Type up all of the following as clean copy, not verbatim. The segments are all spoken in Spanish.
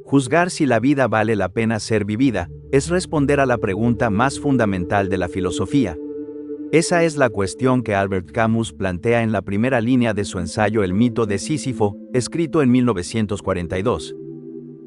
Juzgar si la vida vale la pena ser vivida, es responder a la pregunta más fundamental de la filosofía. Esa es la cuestión que Albert Camus plantea en la primera línea de su ensayo El mito de Sísifo, escrito en 1942.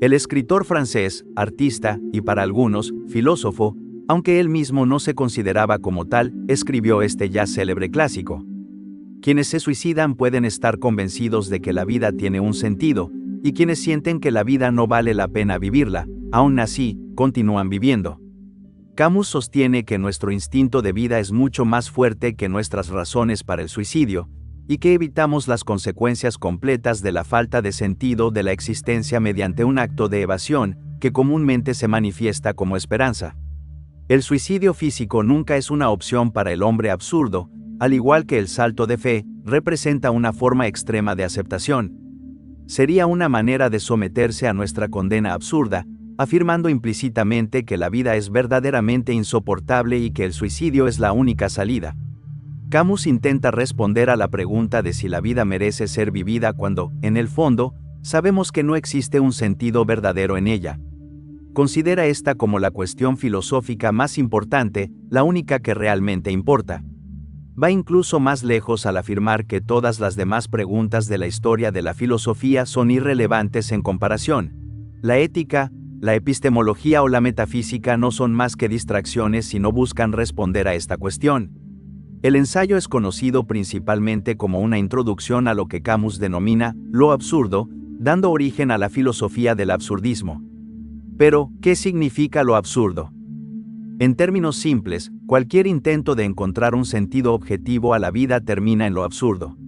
El escritor francés, artista y para algunos, filósofo, aunque él mismo no se consideraba como tal, escribió este ya célebre clásico. Quienes se suicidan pueden estar convencidos de que la vida tiene un sentido, y quienes sienten que la vida no vale la pena vivirla, aún así, continúan viviendo. Camus sostiene que nuestro instinto de vida es mucho más fuerte que nuestras razones para el suicidio, y que evitamos las consecuencias completas de la falta de sentido de la existencia mediante un acto de evasión, que comúnmente se manifiesta como esperanza. El suicidio físico nunca es una opción para el hombre absurdo, al igual que el salto de fe, representa una forma extrema de aceptación. Sería una manera de someterse a nuestra condena absurda, afirmando implícitamente que la vida es verdaderamente insoportable y que el suicidio es la única salida. Camus intenta responder a la pregunta de si la vida merece ser vivida cuando, en el fondo, sabemos que no existe un sentido verdadero en ella. Considera esta como la cuestión filosófica más importante, la única que realmente importa. Va incluso más lejos al afirmar que todas las demás preguntas de la historia de la filosofía son irrelevantes en comparación. La ética, la epistemología o la metafísica no son más que distracciones si no buscan responder a esta cuestión. El ensayo es conocido principalmente como una introducción a lo que Camus denomina lo absurdo, dando origen a la filosofía del absurdismo. Pero, ¿qué significa lo absurdo? En términos simples, cualquier intento de encontrar un sentido objetivo a la vida termina en lo absurdo.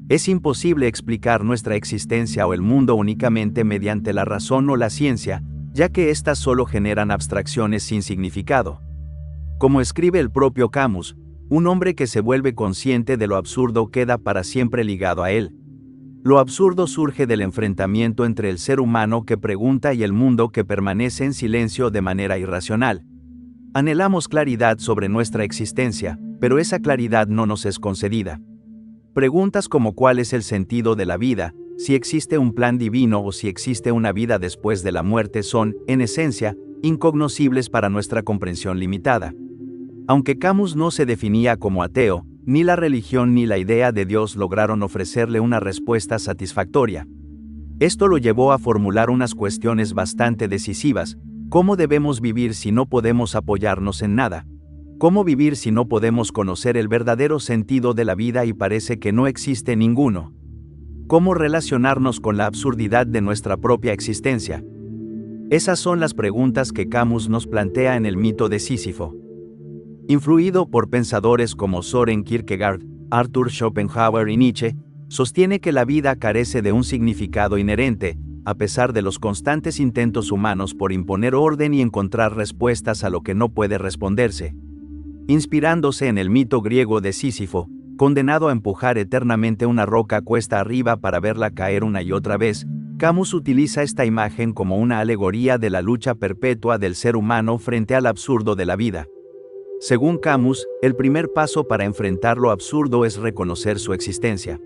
Es imposible explicar nuestra existencia o el mundo únicamente mediante la razón o la ciencia, ya que éstas solo generan abstracciones sin significado. Como escribe el propio Camus, un hombre que se vuelve consciente de lo absurdo queda para siempre ligado a él. Lo absurdo surge del enfrentamiento entre el ser humano que pregunta y el mundo que permanece en silencio de manera irracional. Anhelamos claridad sobre nuestra existencia, pero esa claridad no nos es concedida. Preguntas como cuál es el sentido de la vida, si existe un plan divino o si existe una vida después de la muerte son, en esencia, incognoscibles para nuestra comprensión limitada. Aunque Camus no se definía como ateo, ni la religión ni la idea de Dios lograron ofrecerle una respuesta satisfactoria. Esto lo llevó a formular unas cuestiones bastante decisivas. ¿Cómo debemos vivir si no podemos apoyarnos en nada? ¿Cómo vivir si no podemos conocer el verdadero sentido de la vida y parece que no existe ninguno? ¿Cómo relacionarnos con la absurdidad de nuestra propia existencia? Esas son las preguntas que Camus nos plantea en el mito de Sísifo. Influido por pensadores como Søren Kierkegaard, Arthur Schopenhauer y Nietzsche, sostiene que la vida carece de un significado inherente, a pesar de los constantes intentos humanos por imponer orden y encontrar respuestas a lo que no puede responderse. Inspirándose en el mito griego de Sísifo, condenado a empujar eternamente una roca cuesta arriba para verla caer una y otra vez, Camus utiliza esta imagen como una alegoría de la lucha perpetua del ser humano frente al absurdo de la vida. Según Camus, el primer paso para enfrentar lo absurdo es reconocer su existencia.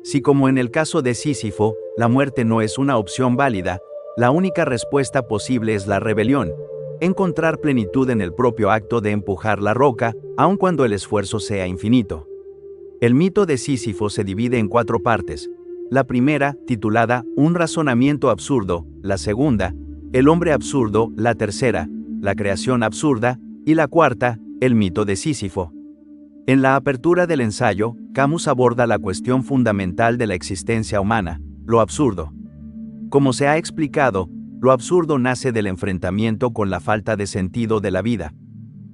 Si como en el caso de Sísifo, la muerte no es una opción válida, la única respuesta posible es la rebelión, encontrar plenitud en el propio acto de empujar la roca, aun cuando el esfuerzo sea infinito. El mito de Sísifo se divide en 4 partes. La primera, titulada Un razonamiento absurdo, la segunda, El hombre absurdo, la tercera, La creación absurda, y la cuarta, El mito de Sísifo. En la apertura del ensayo, Camus aborda la cuestión fundamental de la existencia humana, lo absurdo. Como se ha explicado, lo absurdo nace del enfrentamiento con la falta de sentido de la vida.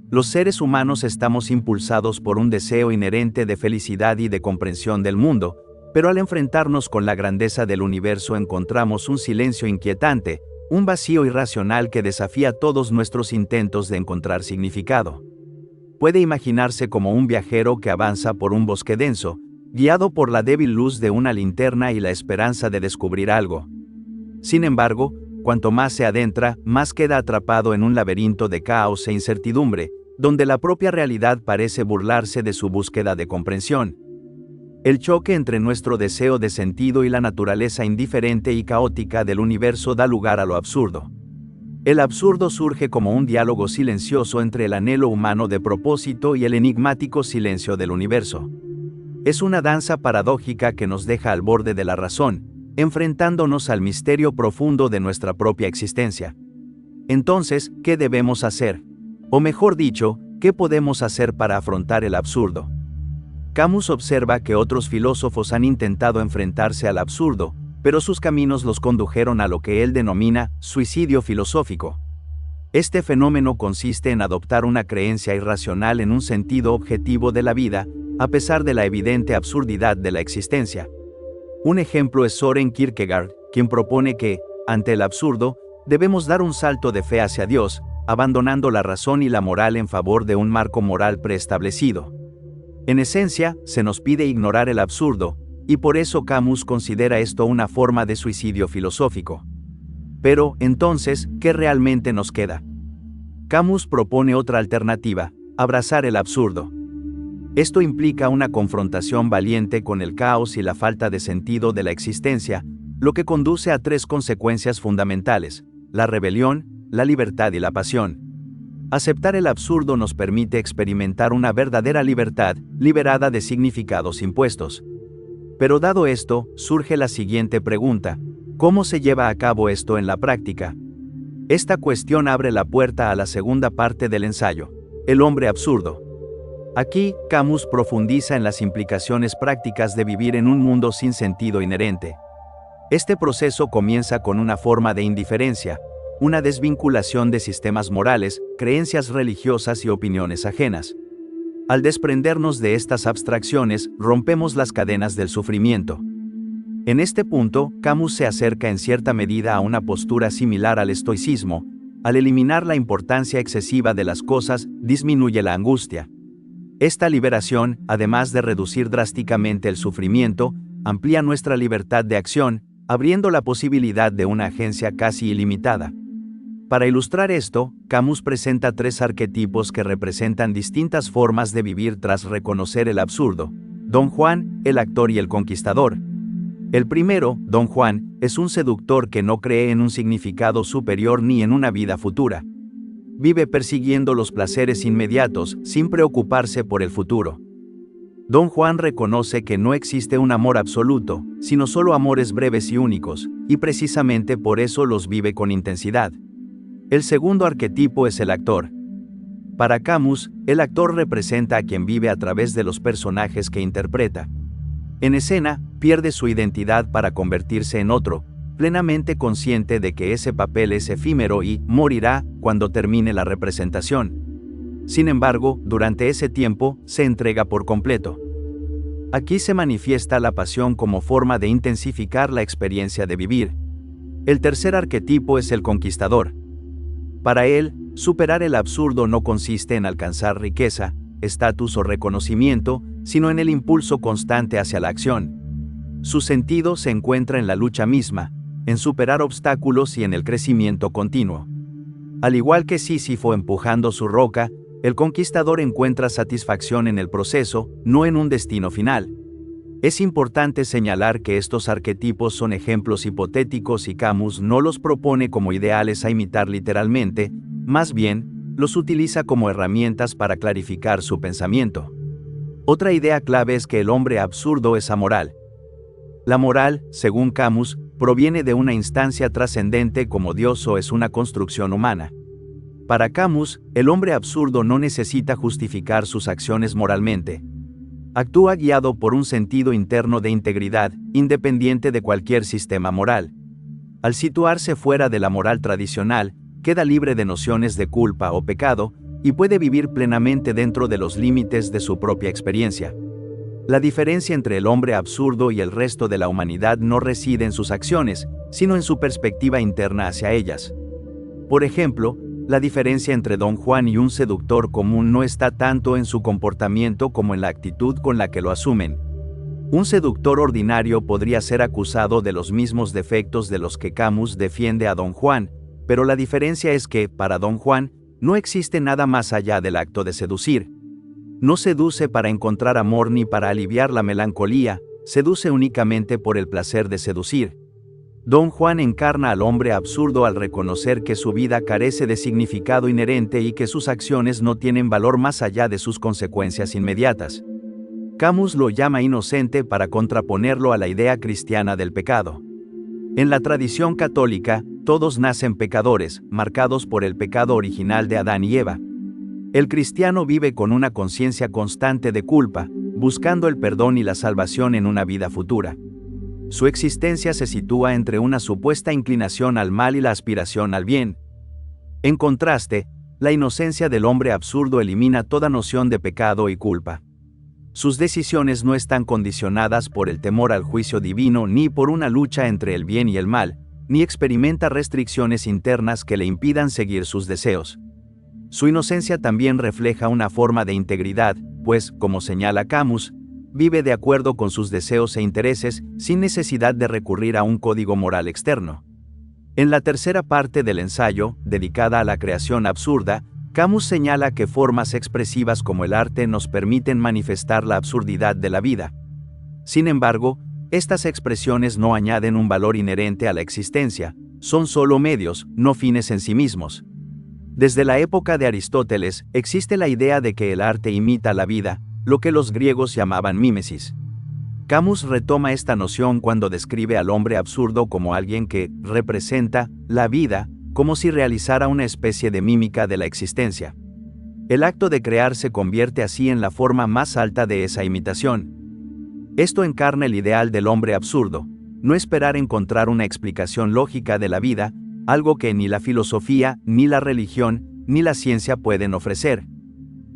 Los seres humanos estamos impulsados por un deseo inherente de felicidad y de comprensión del mundo, pero al enfrentarnos con la grandeza del universo encontramos un silencio inquietante, un vacío irracional que desafía todos nuestros intentos de encontrar significado. Puede imaginarse como un viajero que avanza por un bosque denso, guiado por la débil luz de una linterna y la esperanza de descubrir algo. Sin embargo, cuanto más se adentra, más queda atrapado en un laberinto de caos e incertidumbre, donde la propia realidad parece burlarse de su búsqueda de comprensión. El choque entre nuestro deseo de sentido y la naturaleza indiferente y caótica del universo da lugar a lo absurdo. El absurdo surge como un diálogo silencioso entre el anhelo humano de propósito y el enigmático silencio del universo. Es una danza paradójica que nos deja al borde de la razón, enfrentándonos al misterio profundo de nuestra propia existencia. Entonces, ¿qué debemos hacer? O mejor dicho, ¿qué podemos hacer para afrontar el absurdo? Camus observa que otros filósofos han intentado enfrentarse al absurdo, pero sus caminos los condujeron a lo que él denomina suicidio filosófico. Este fenómeno consiste en adoptar una creencia irracional en un sentido objetivo de la vida, a pesar de la evidente absurdidad de la existencia. Un ejemplo es Søren Kierkegaard, quien propone que, ante el absurdo, debemos dar un salto de fe hacia Dios, abandonando la razón y la moral en favor de un marco moral preestablecido. En esencia, se nos pide ignorar el absurdo, y por eso Camus considera esto una forma de suicidio filosófico. Pero, entonces, ¿qué realmente nos queda? Camus propone otra alternativa: abrazar el absurdo. Esto implica una confrontación valiente con el caos y la falta de sentido de la existencia, lo que conduce a tres consecuencias fundamentales: la rebelión, la libertad y la pasión. Aceptar el absurdo nos permite experimentar una verdadera libertad, liberada de significados impuestos. Pero dado esto, surge la siguiente pregunta: ¿cómo se lleva a cabo esto en la práctica? Esta cuestión abre la puerta a la segunda parte del ensayo: el hombre absurdo. Aquí, Camus profundiza en las implicaciones prácticas de vivir en un mundo sin sentido inherente. Este proceso comienza con una forma de indiferencia, una desvinculación de sistemas morales, creencias religiosas y opiniones ajenas. Al desprendernos de estas abstracciones, rompemos las cadenas del sufrimiento. En este punto, Camus se acerca en cierta medida a una postura similar al estoicismo. Al eliminar la importancia excesiva de las cosas, disminuye la angustia. Esta liberación, además de reducir drásticamente el sufrimiento, amplía nuestra libertad de acción, abriendo la posibilidad de una agencia casi ilimitada. Para ilustrar esto, Camus presenta tres arquetipos que representan distintas formas de vivir tras reconocer el absurdo: Don Juan, el actor y el conquistador. El primero, Don Juan, es un seductor que no cree en un significado superior ni en una vida futura. Vive persiguiendo los placeres inmediatos, sin preocuparse por el futuro. Don Juan reconoce que no existe un amor absoluto, sino solo amores breves y únicos, y precisamente por eso los vive con intensidad. El segundo arquetipo es el actor. Para Camus, el actor representa a quien vive a través de los personajes que interpreta. En escena, pierde su identidad para convertirse en otro, plenamente consciente de que ese papel es efímero y morirá cuando termine la representación. Sin embargo, durante ese tiempo, se entrega por completo. Aquí se manifiesta la pasión como forma de intensificar la experiencia de vivir. El tercer arquetipo es el conquistador. Para él, superar el absurdo no consiste en alcanzar riqueza, estatus o reconocimiento, sino en el impulso constante hacia la acción. Su sentido se encuentra en la lucha misma, en superar obstáculos y en el crecimiento continuo. Al igual que Sísifo empujando su roca, el conquistador encuentra satisfacción en el proceso, no en un destino final. Es importante señalar que estos arquetipos son ejemplos hipotéticos y Camus no los propone como ideales a imitar literalmente, más bien, los utiliza como herramientas para clarificar su pensamiento. Otra idea clave es que el hombre absurdo es amoral. La moral, según Camus, proviene de una instancia trascendente como Dios o es una construcción humana. Para Camus, el hombre absurdo no necesita justificar sus acciones moralmente. Actúa guiado por un sentido interno de integridad, independiente de cualquier sistema moral. Al situarse fuera de la moral tradicional, queda libre de nociones de culpa o pecado, y puede vivir plenamente dentro de los límites de su propia experiencia. La diferencia entre el hombre absurdo y el resto de la humanidad no reside en sus acciones, sino en su perspectiva interna hacia ellas. Por ejemplo, la diferencia entre Don Juan y un seductor común no está tanto en su comportamiento como en la actitud con la que lo asumen. Un seductor ordinario podría ser acusado de los mismos defectos de los que Camus defiende a Don Juan, pero la diferencia es que, para Don Juan, no existe nada más allá del acto de seducir. No seduce para encontrar amor ni para aliviar la melancolía, seduce únicamente por el placer de seducir. Don Juan encarna al hombre absurdo al reconocer que su vida carece de significado inherente y que sus acciones no tienen valor más allá de sus consecuencias inmediatas. Camus lo llama inocente para contraponerlo a la idea cristiana del pecado. En la tradición católica, todos nacen pecadores, marcados por el pecado original de Adán y Eva. El cristiano vive con una conciencia constante de culpa, buscando el perdón y la salvación en una vida futura. Su existencia se sitúa entre una supuesta inclinación al mal y la aspiración al bien. En contraste, la inocencia del hombre absurdo elimina toda noción de pecado y culpa. Sus decisiones no están condicionadas por el temor al juicio divino ni por una lucha entre el bien y el mal, ni experimenta restricciones internas que le impidan seguir sus deseos. Su inocencia también refleja una forma de integridad, pues, como señala Camus, vive de acuerdo con sus deseos e intereses, sin necesidad de recurrir a un código moral externo. En la tercera parte del ensayo, dedicada a la creación absurda, Camus señala que formas expresivas como el arte nos permiten manifestar la absurdidad de la vida. Sin embargo, estas expresiones no añaden un valor inherente a la existencia, son solo medios, no fines en sí mismos. Desde la época de Aristóteles, existe la idea de que el arte imita la vida, lo que los griegos llamaban mímesis. Camus retoma esta noción cuando describe al hombre absurdo como alguien que representa la vida, como si realizara una especie de mímica de la existencia. El acto de crear se convierte así en la forma más alta de esa imitación. Esto encarna el ideal del hombre absurdo, no esperar encontrar una explicación lógica de la vida, algo que ni la filosofía, ni la religión, ni la ciencia pueden ofrecer.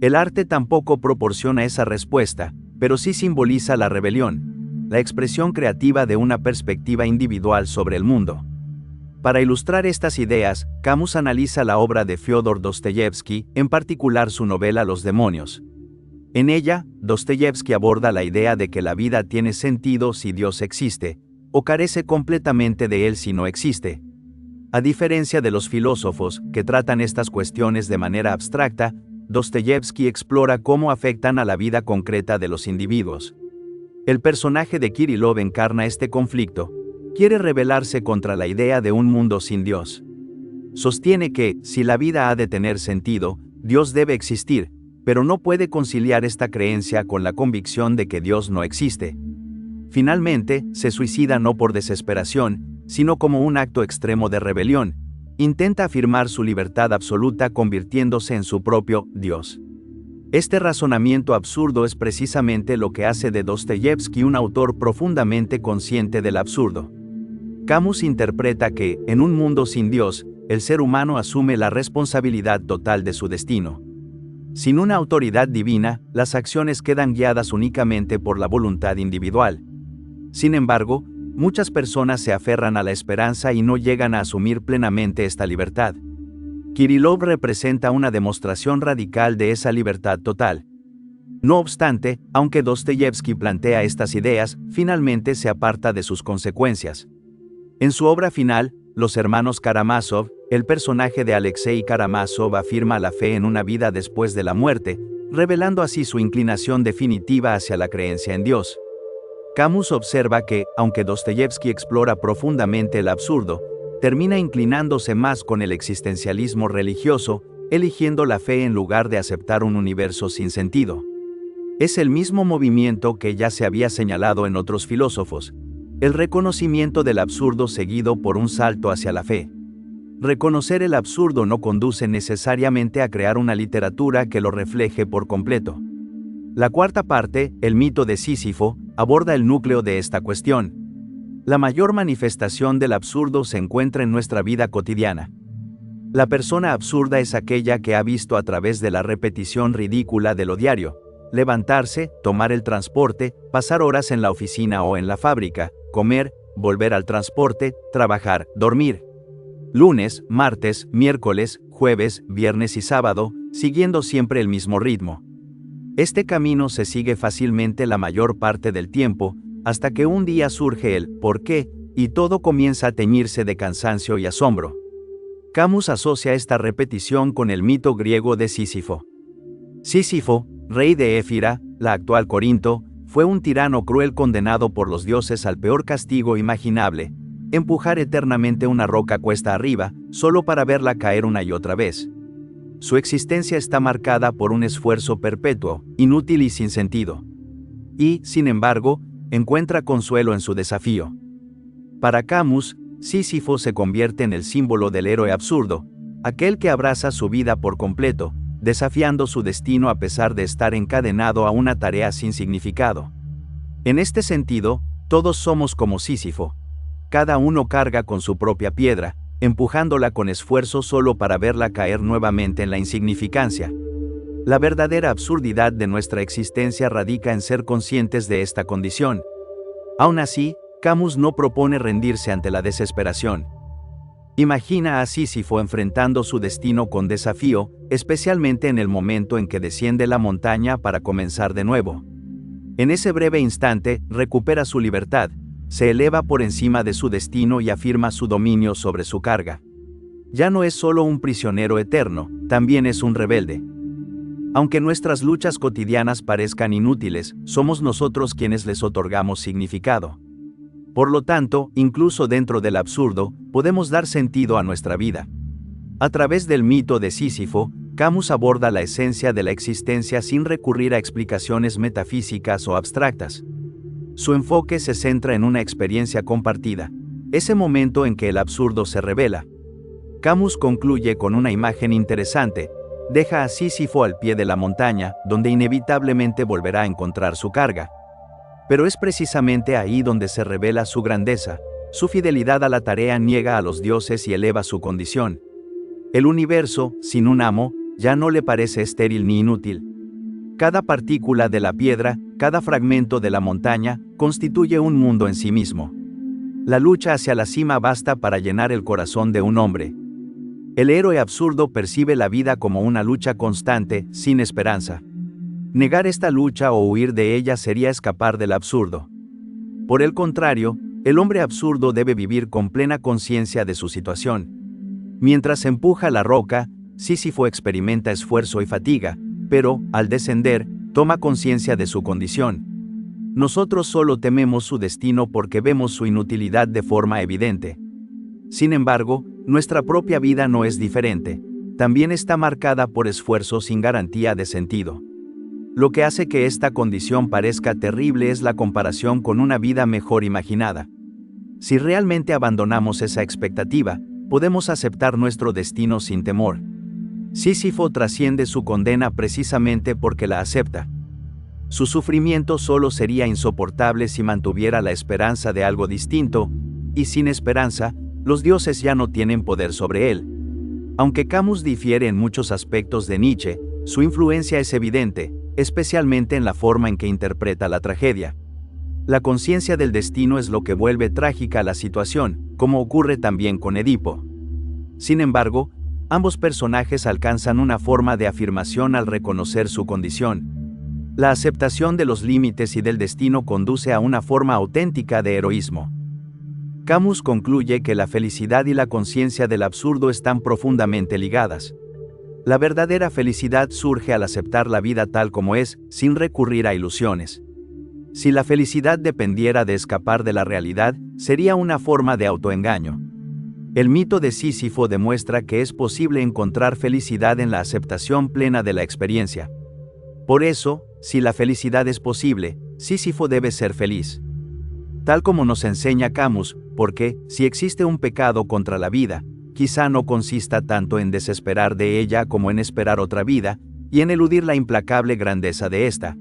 El arte tampoco proporciona esa respuesta, pero sí simboliza la rebelión, la expresión creativa de una perspectiva individual sobre el mundo. Para ilustrar estas ideas, Camus analiza la obra de Fyodor Dostoyevsky, en particular su novela Los demonios. En ella, Dostoyevsky aborda la idea de que la vida tiene sentido si Dios existe, o carece completamente de él si no existe. A diferencia de los filósofos, que tratan estas cuestiones de manera abstracta, Dostoyevsky explora cómo afectan a la vida concreta de los individuos. El personaje de Kirillov encarna este conflicto. Quiere rebelarse contra la idea de un mundo sin Dios. Sostiene que, si la vida ha de tener sentido, Dios debe existir, pero no puede conciliar esta creencia con la convicción de que Dios no existe. Finalmente, se suicida no por desesperación, sino como un acto extremo de rebelión. Intenta afirmar su libertad absoluta convirtiéndose en su propio Dios. Este razonamiento absurdo es precisamente lo que hace de Dostoyevsky un autor profundamente consciente del absurdo. Camus interpreta que, en un mundo sin Dios, el ser humano asume la responsabilidad total de su destino. Sin una autoridad divina, las acciones quedan guiadas únicamente por la voluntad individual. Sin embargo, muchas personas se aferran a la esperanza y no llegan a asumir plenamente esta libertad. Kirillov representa una demostración radical de esa libertad total. No obstante, aunque Dostoyevsky plantea estas ideas, finalmente se aparta de sus consecuencias. En su obra final, Los hermanos Karamazov, el personaje de Alexei Karamazov afirma la fe en una vida después de la muerte, revelando así su inclinación definitiva hacia la creencia en Dios. Camus observa que, aunque Dostoyevsky explora profundamente el absurdo, termina inclinándose más con el existencialismo religioso, eligiendo la fe en lugar de aceptar un universo sin sentido. Es el mismo movimiento que ya se había señalado en otros filósofos, el reconocimiento del absurdo seguido por un salto hacia la fe. Reconocer el absurdo no conduce necesariamente a crear una literatura que lo refleje por completo. La cuarta parte, el mito de Sísifo, aborda el núcleo de esta cuestión. La mayor manifestación del absurdo se encuentra en nuestra vida cotidiana. La persona absurda es aquella que ha visto a través de la repetición ridícula de lo diario, levantarse, tomar el transporte, pasar horas en la oficina o en la fábrica, comer, volver al transporte, trabajar, dormir. Lunes, martes, miércoles, jueves, viernes y sábado, siguiendo siempre el mismo ritmo. Este camino se sigue fácilmente la mayor parte del tiempo, hasta que un día surge el ¿por qué? Y todo comienza a teñirse de cansancio y asombro. Camus asocia esta repetición con el mito griego de Sísifo. Sísifo, rey de Éfira, la actual Corinto, fue un tirano cruel condenado por los dioses al peor castigo imaginable: empujar eternamente una roca cuesta arriba, solo para verla caer una y otra vez. Su existencia está marcada por un esfuerzo perpetuo, inútil y sin sentido. Y, sin embargo, encuentra consuelo en su desafío. Para Camus, Sísifo se convierte en el símbolo del héroe absurdo, aquel que abraza su vida por completo, desafiando su destino a pesar de estar encadenado a una tarea sin significado. En este sentido, todos somos como Sísifo. Cada uno carga con su propia piedra, empujándola con esfuerzo solo para verla caer nuevamente en la insignificancia. La verdadera absurdidad de nuestra existencia radica en ser conscientes de esta condición. Aún así, Camus no propone rendirse ante la desesperación. Imagina a Sísifo enfrentando su destino con desafío, especialmente en el momento en que desciende la montaña para comenzar de nuevo. En ese breve instante, recupera su libertad, se eleva por encima de su destino y afirma su dominio sobre su carga. Ya no es solo un prisionero eterno, también es un rebelde. Aunque nuestras luchas cotidianas parezcan inútiles, somos nosotros quienes les otorgamos significado. Por lo tanto, incluso dentro del absurdo, podemos dar sentido a nuestra vida. A través del mito de Sísifo, Camus aborda la esencia de la existencia sin recurrir a explicaciones metafísicas o abstractas. Su enfoque se centra en una experiencia compartida, ese momento en que el absurdo se revela. Camus concluye con una imagen interesante: deja a Sísifo al pie de la montaña, donde inevitablemente volverá a encontrar su carga. Pero es precisamente ahí donde se revela su grandeza. Su fidelidad a la tarea niega a los dioses y eleva su condición. El universo, sin un amo, ya no le parece estéril ni inútil. Cada partícula de la piedra, cada fragmento de la montaña, constituye un mundo en sí mismo. La lucha hacia la cima basta para llenar el corazón de un hombre. El héroe absurdo percibe la vida como una lucha constante, sin esperanza. Negar esta lucha o huir de ella sería escapar del absurdo. Por el contrario, el hombre absurdo debe vivir con plena conciencia de su situación. Mientras empuja la roca, Sísifo experimenta esfuerzo y fatiga, pero, al descender, toma conciencia de su condición. Nosotros solo tememos su destino porque vemos su inutilidad de forma evidente. Sin embargo, nuestra propia vida no es diferente, también está marcada por esfuerzo sin garantía de sentido. Lo que hace que esta condición parezca terrible es la comparación con una vida mejor imaginada. Si realmente abandonamos esa expectativa, podemos aceptar nuestro destino sin temor. Sísifo trasciende su condena precisamente porque la acepta. Su sufrimiento solo sería insoportable si mantuviera la esperanza de algo distinto, y sin esperanza, los dioses ya no tienen poder sobre él. Aunque Camus difiere en muchos aspectos de Nietzsche, su influencia es evidente, especialmente en la forma en que interpreta la tragedia. La conciencia del destino es lo que vuelve trágica la situación, como ocurre también con Edipo. Sin embargo, ambos personajes alcanzan una forma de afirmación al reconocer su condición. La aceptación de los límites y del destino conduce a una forma auténtica de heroísmo. Camus concluye que la felicidad y la conciencia del absurdo están profundamente ligadas. La verdadera felicidad surge al aceptar la vida tal como es, sin recurrir a ilusiones. Si la felicidad dependiera de escapar de la realidad, sería una forma de autoengaño. El mito de Sísifo demuestra que es posible encontrar felicidad en la aceptación plena de la experiencia. Por eso, si la felicidad es posible, Sísifo debe ser feliz. Tal como nos enseña Camus, porque, si existe un pecado contra la vida, quizá no consista tanto en desesperar de ella como en esperar otra vida, y en eludir la implacable grandeza de esta.